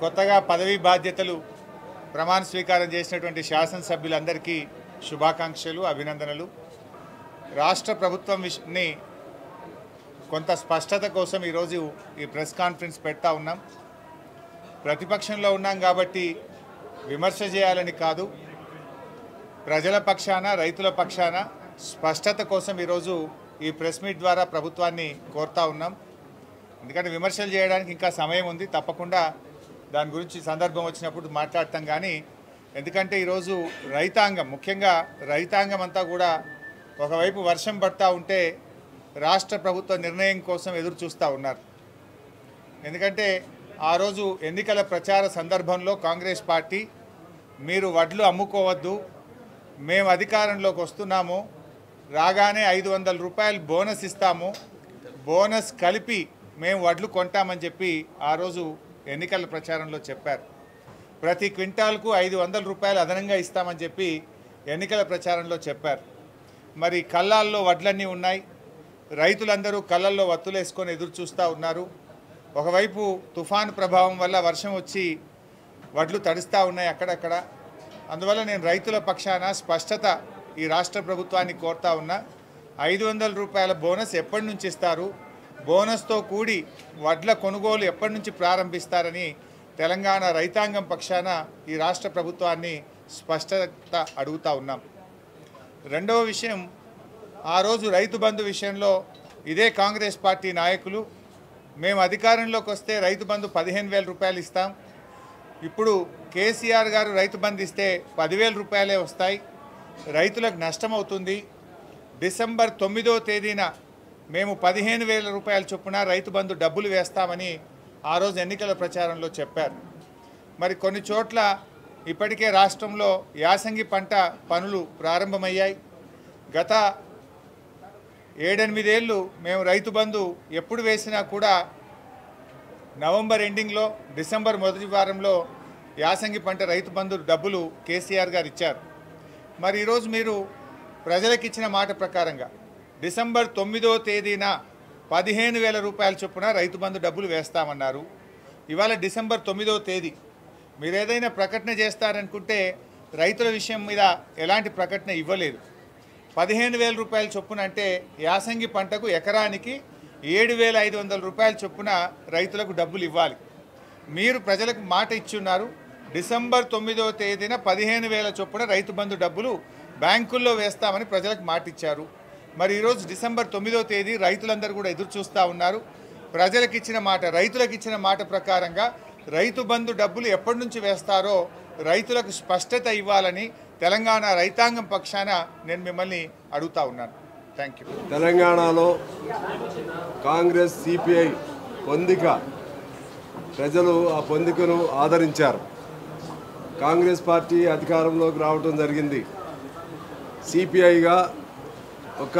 కొత్తగా పదవీ బాధ్యతలు ప్రమాణ స్వీకారం చేసినటువంటి శాసనసభ్యులందరికీ శుభాకాంక్షలు, అభినందనలు. రాష్ట్ర ప్రభుత్వంని కొంత స్పష్టత కోసం ఈరోజు ఈ ప్రెస్ కాన్ఫరెన్స్ పెడతా ఉన్నాం. ప్రతిపక్షంలో ఉన్నాం కాబట్టి విమర్శ చేయాలని కాదు, ప్రజల పక్షాన, రైతుల పక్షాన స్పష్టత కోసం ఈరోజు ఈ ప్రెస్ మీట్ ద్వారా ప్రభుత్వాన్ని కోరుతా ఉన్నాం. ఎందుకంటే విమర్శలు చేయడానికి ఇంకా సమయం ఉంది, తప్పకుండా దాని గురించి సందర్భం వచ్చినప్పుడు మాట్లాడతాం. కానీ ఎందుకంటే ఈరోజు రైతాంగం, ముఖ్యంగా రైతాంగం అంతా కూడా ఒకవైపు వర్షం పడతా ఉంటే రాష్ట్ర ప్రభుత్వ నిర్ణయం కోసం ఎదురు చూస్తూ ఉన్నారు. ఎందుకంటే ఆ రోజు ఎన్నికల ప్రచార సందర్భంలో కాంగ్రెస్ పార్టీ మీరు వడ్లు అమ్ముకోవద్దు, మేము అధికారంలోకి వస్తున్నాము, రాగానే 500 రూపాయలు బోనస్ ఇస్తాము, బోనస్ కలిపి మేము వడ్లు కొంటామని చెప్పి ఆ రోజు ఎన్నికల ప్రచారంలో చెప్పారు. ప్రతి క్వింటాల్కు 500 రూపాయలు అదనంగా ఇస్తామని చెప్పి ఎన్నికల ప్రచారంలో చెప్పారు. మరి కళ్ళాల్లో వడ్లన్నీ ఉన్నాయి, రైతులందరూ కళ్ళల్లో వత్తులేసుకొని ఎదురు చూస్తూ ఉన్నారు. ఒకవైపు తుఫాను ప్రభావం వల్ల వర్షం వచ్చి వడ్లు తడుస్తూ ఉన్నాయి అక్కడక్కడ. అందువల్ల నేను రైతుల పక్షాన స్పష్టత ఈ రాష్ట్ర ప్రభుత్వాన్ని కోరుతా ఉన్నా. 500 రూపాయల బోనస్ ఎప్పటి నుంచి ఇస్తారు, బోనస్తో కూడి వడ్ల కొనుగోలు ఎప్పటి నుంచి ప్రారంభిస్తారని తెలంగాణ రైతాంగం పక్షాన ఈ రాష్ట్ర ప్రభుత్వాన్ని స్పష్టత అడుగుతూ ఉన్నాం. రెండవ విషయం, ఆ రోజు రైతు బంధు విషయంలో ఇదే కాంగ్రెస్ పార్టీ నాయకులు మేము అధికారంలోకి వస్తే రైతు బంధు 15,000 రూపాయలు ఇస్తాం, ఇప్పుడు కేసీఆర్ గారు రైతు బంధు ఇస్తే 10,000 రూపాయలే వస్తాయి, రైతులకు నష్టమవుతుంది, డిసెంబర్ 9వ తేదీన మేము 15,000 రూపాయల చొప్పున రైతు బంధు డబ్బులు వేస్తామని ఆ రోజు ఎన్నికల ప్రచారంలో చెప్పారు. మరి కొన్ని చోట్ల ఇప్పటికే రాష్ట్రంలో యాసంగి పంట పనులు ప్రారంభమయ్యాయి. గత 7-8 ఏళ్ళు మేము రైతు బంధు ఎప్పుడు వేసినా కూడా నవంబర్ ఎండింగ్లో, డిసెంబర్ మొదటి వారంలో యాసంగి పంట రైతు బంధు డబ్బులు కేసీఆర్ గారు ఇచ్చారు. మరి ఈరోజు మీరు ప్రజలకు ఇచ్చిన మాట ప్రకారంగా డిసెంబర్ 9వ తేదీన 15,000 రూపాయల చొప్పున రైతు బంధు డబ్బులు వేస్తామన్నారు. ఇవాళ డిసెంబర్ 9వ తేదీ. మీరు ఏదైనా ప్రకటన చేస్తారనుకుంటే రైతుల విషయం మీద ఎలాంటి ప్రకటన ఇవ్వలేదు. 15,000 రూపాయల చొప్పున అంటే యాసంగి పంటకు ఎకరానికి 7,500 రూపాయల చొప్పున రైతులకు డబ్బులు ఇవ్వాలి. మీరు ప్రజలకు మాట ఇచ్చున్నారు, డిసెంబర్ 9వ తేదీన 15,000 చొప్పున రైతు బంధు డబ్బులు బ్యాంకుల్లో వేస్తామని ప్రజలకు మాట ఇచ్చారు. మరి ఈరోజు డిసెంబర్ 9వ తేదీ రైతులందరూ కూడా ఎదురు చూస్తూ ఉన్నారు. ప్రజలకు ఇచ్చిన మాట, రైతులకు ఇచ్చిన మాట ప్రకారంగా రైతు బంధు డబ్బులు ఎప్పటి నుంచి వేస్తారో రైతులకు స్పష్టత ఇవ్వాలని తెలంగాణ రైతాంగం పక్షాన నేను మిమ్మల్ని అడుగుతా ఉన్నాను. Thank you. తెలంగాణలో కాంగ్రెస్ సిపిఐ పొందిక, ప్రజలు ఆ పొందికను ఆదరించారు. కాంగ్రెస్ పార్టీ అధికారంలోకి రావడం జరిగింది. సిపిఐగా ఒక